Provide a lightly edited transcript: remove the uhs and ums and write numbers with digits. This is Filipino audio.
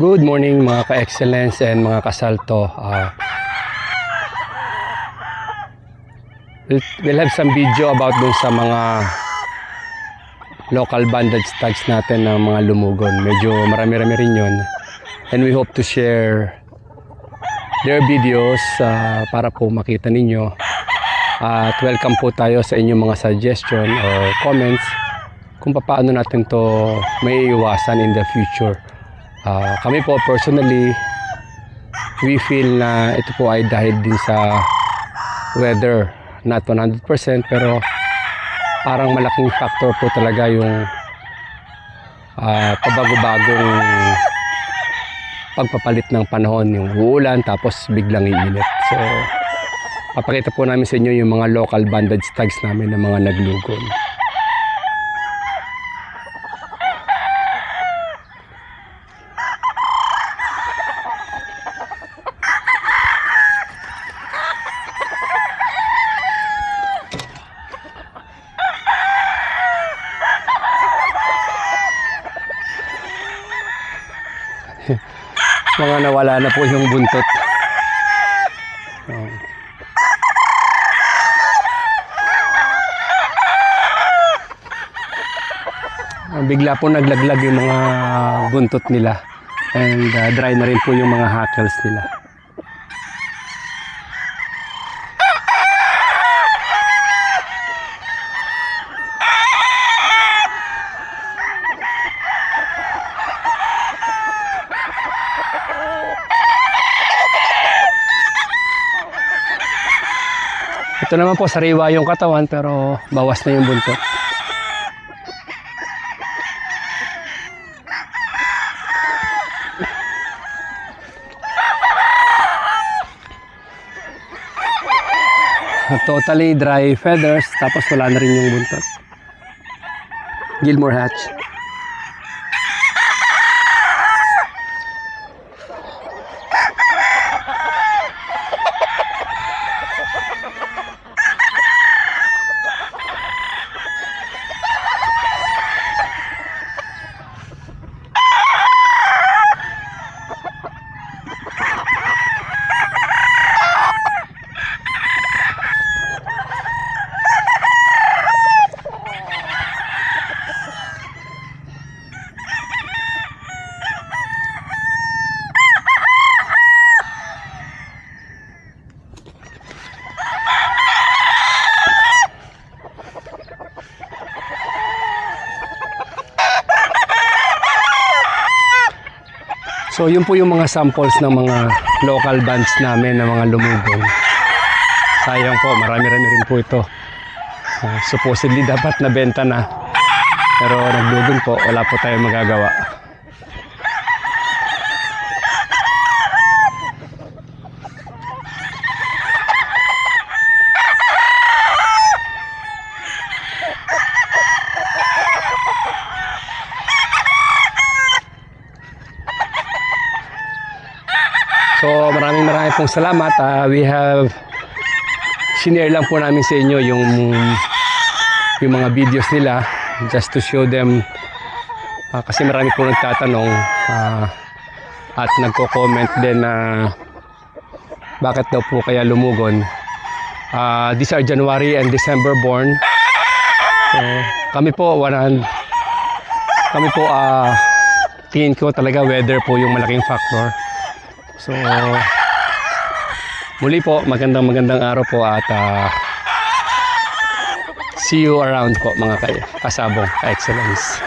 Good morning mga ka-excellence and mga kasalto. We'll have some video about dun sa mga local bandage tags natin ng mga lumugon. Medyo marami-rami rin yun. And we hope to share their videos para po makita ninyo. At welcome po tayo sa inyong mga suggestion or comments kung paano natin to may iwasan in the future. Kami po personally, we feel na ito po ay dahil din sa weather, not 100% pero parang malaking factor po talaga yung pabago-bagong pagpapalit ng panahon, yung uulan tapos biglang iinit. So papakita po namin sa inyo yung mga local bandage tags namin ng mga naglugon. Mga nawala na po yung buntot. Bigla po naglaglag yung mga buntot nila and dry na rin po yung mga hackles nila. Ito naman po, sariwa yung katawan pero bawas na yung buntot. Totally dry feathers tapos wala na rin yung buntot. Gilmore hatch. So yun po yung mga samples ng mga local bands namin ng mga lumugon. Sayang po, marami-rami rin po ito. Supposedly dapat nabenta na. Pero naglugon po, wala po tayong magagawa. So maraming pong salamat. We have sinare lang po namin sa inyo yung mga videos nila just to show them kasi marami po nagtatanong at nagko-comment din na bakit daw po kaya lumugon. These are January and December born. So, kami po tingin ko talaga weather po yung malaking factor. So muli po, magandang araw po at see you around po mga kasabong ka-excellence.